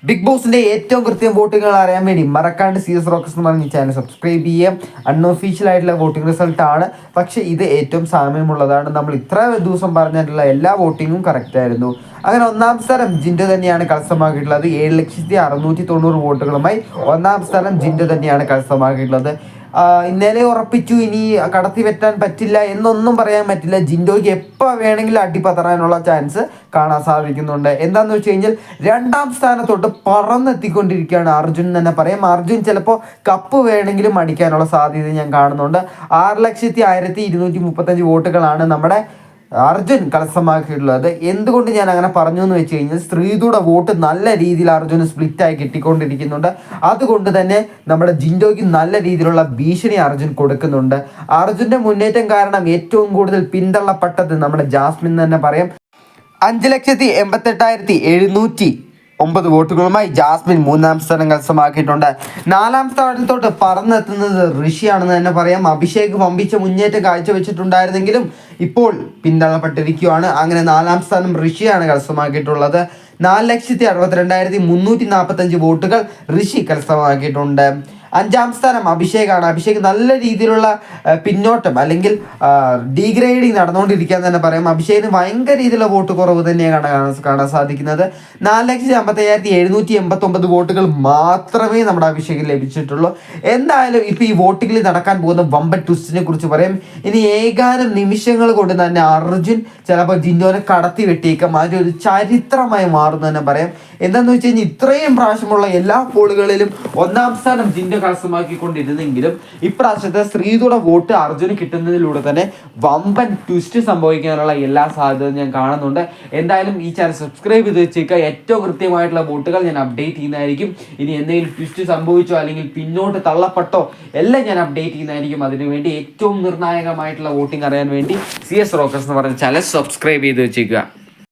Big ബോസിന്റെ ഏറ്റവും കൃത്യം വോട്ടുകൾ അറിയാൻ വേണ്ടി മറക്കാണ്ട് CS റോക്കസ് എന്ന് പറഞ്ഞ ചാനൽ സബ്സ്ക്രൈബ് ചെയ്യാം. അൺഒഫീഷ്യൽ ആയിട്ടുള്ള വോട്ടിംഗ് റിസൾട്ട് ആണ്, പക്ഷേ ഇത് ഏറ്റവും സാമ്യമുള്ളതാണ്. നമ്മൾ ഇത്ര ദിവസം പറഞ്ഞിട്ടുള്ള എല്ലാ വോട്ടിങ്ങും കറക്റ്റ് ആയിരുന്നു. അങ്ങനെ ഒന്നാം സ്ഥലം ജിൻഡോ തന്നെയാണ് കരസ്ഥമാക്കിയിട്ടുള്ളത്. 7,690,000 വോട്ടുകളുമായി ഒന്നാം സ്ഥലം ജിൻഡോ തന്നെയാണ് കരസ്ഥമാക്കിയിട്ടുള്ളത്. ഇന്നലെ ഉറപ്പിച്ചു, ഇനി കടത്തി വെറ്റാൻ പറ്റില്ല എന്നൊന്നും പറയാൻ പറ്റില്ല. ജിൻഡോയ്ക്ക് എപ്പോൾ വേണമെങ്കിലും അടിപതറാനുള്ള ചാൻസ് കാണാൻ സാധിക്കുന്നുണ്ട്. എന്താണെന്ന് വെച്ച് കഴിഞ്ഞാൽ രണ്ടാം സ്ഥാനത്തോട്ട് പറന്നെത്തിക്കൊണ്ടിരിക്കുകയാണ് അർജുൻ തന്നെ പറയാം. അർജുൻ ചിലപ്പോൾ കപ്പ് വേണമെങ്കിലും അടിക്കാനുള്ള സാധ്യത ഞാൻ കാണുന്നുണ്ട്. 6,01,235 വോട്ടുകളാണ് നമ്മുടെ അർജുൻ കരസ്ഥമാക്കിയിട്ടുള്ളത്. എന്തുകൊണ്ട് ഞാൻ അങ്ങനെ പറഞ്ഞു എന്ന് വെച്ച് കഴിഞ്ഞാൽ ശ്രീതുയുടെ വോട്ട് നല്ല രീതിയിൽ അർജുന് സ്പ്ലിറ്റായി കിട്ടിക്കൊണ്ടിരിക്കുന്നുണ്ട്. അതുകൊണ്ട് തന്നെ നമ്മുടെ ജിൻഡോയ്ക്ക് നല്ല രീതിയിലുള്ള ഭീഷണി അർജുൻ കൊടുക്കുന്നുണ്ട്. അർജുൻ്റെ മുന്നേറ്റം കാരണം ഏറ്റവും കൂടുതൽ പിന്തള്ളപ്പെട്ടത് നമ്മുടെ ജാസ്മിൻ തന്നെ പറയാം. 5,88,709 വോട്ടുകളുമായി ജാസ്മിൻ മൂന്നാം സ്ഥാനം കരസ്ഥമാക്കിയിട്ടുണ്ട്. നാലാം സ്ഥാനത്തോട്ട് പറന്നെത്തുന്നത് ഋഷിയാണെന്ന് തന്നെ പറയാം. അഭിഷേക് വമ്പിച്ച മുന്നേറ്റം കാഴ്ചവെച്ചിട്ടുണ്ടായിരുന്നെങ്കിലും ഇപ്പോൾ പിന്തള്ളപ്പെട്ടിരിക്കുകയാണ്. അങ്ങനെ നാലാം സ്ഥാനം ഋഷിയാണ് കരസ്ഥമാക്കിയിട്ടുള്ളത്. 4,62,345 വോട്ടുകൾ ഋഷി കരസ്ഥമാക്കിയിട്ടുണ്ട്. അഞ്ചാം സ്ഥാനം അഭിഷേകാണ്. അഭിഷേക് നല്ല രീതിയിലുള്ള പിന്നോട്ടം അല്ലെങ്കിൽ ഡീഗ്രേഡിങ് നടന്നുകൊണ്ടിരിക്കാൻ തന്നെ പറയാം. അഭിഷേകിന് ഭയങ്കര രീതിയിലുള്ള വോട്ട് കുറവ് തന്നെയാണ് കാണാൻ സാധിക്കുന്നത്. 4,55,789 വോട്ടുകൾ മാത്രമേ നമ്മുടെ അഭിഷേകിന് ലഭിച്ചിട്ടുള്ളൂ. എന്തായാലും ഇപ്പോൾ ഈ വോട്ടിങ്ങിൽ നടക്കാൻ പോകുന്ന വമ്പൻ ട്വിസ്റ്റിനെ കുറിച്ച് പറയും. ഇനി ഏതാനും നിമിഷങ്ങൾ കൊണ്ട് തന്നെ അർജുൻ ചിലപ്പോൾ ജിൻഡോനെ കടത്തി വെട്ടിയേക്കാം. അതൊരു ചരിത്രമായി മാറുന്നു തന്നെ പറയാം. എന്താണെന്ന് വെച്ച് കഴിഞ്ഞാൽ ഇത്രയും പ്രാവശ്യമുള്ള എല്ലാ പോളുകളിലും ഒന്നാം സ്ഥാനം ജിൻഡോ കരസ്ഥമാക്കിക്കൊണ്ടിരുന്നെങ്കിലും ഇപ്രാവശ്യത്തെ ശ്രീതുടെ വോട്ട് അർജുന് കിട്ടുന്നതിലൂടെ തന്നെ വമ്പൻ ട്വിസ്റ്റ് സംഭവിക്കാനുള്ള എല്ലാ സാധ്യതയും ഞാൻ കാണുന്നുണ്ട്. എന്തായാലും ഈ ചാനൽ സബ്സ്ക്രൈബ് ചെയ്ത് വെച്ചേക്കുക. ഏറ്റവും കൃത്യമായിട്ടുള്ള വോട്ടുകൾ ഞാൻ അപ്ഡേറ്റ് ചെയ്യുന്നതായിരിക്കും. ഇനി എന്തെങ്കിലും ട്വിസ്റ്റ് സംഭവിച്ചോ അല്ലെങ്കിൽ പിന്നോട്ട് തള്ളപ്പെട്ടോ എല്ലാം ഞാൻ അപ്ഡേറ്റ് ചെയ്യുന്നതായിരിക്കും. അതിനുവേണ്ടി ഏറ്റവും നിർണായകമായിട്ടുള്ള വോട്ടിംഗ് അറിയാൻ വേണ്ടി CS റോക്കസ് എന്ന് പറഞ്ഞ ചാനൽ സബ്സ്ക്രൈബ് ചെയ്ത് വെച്ചേക്കുക.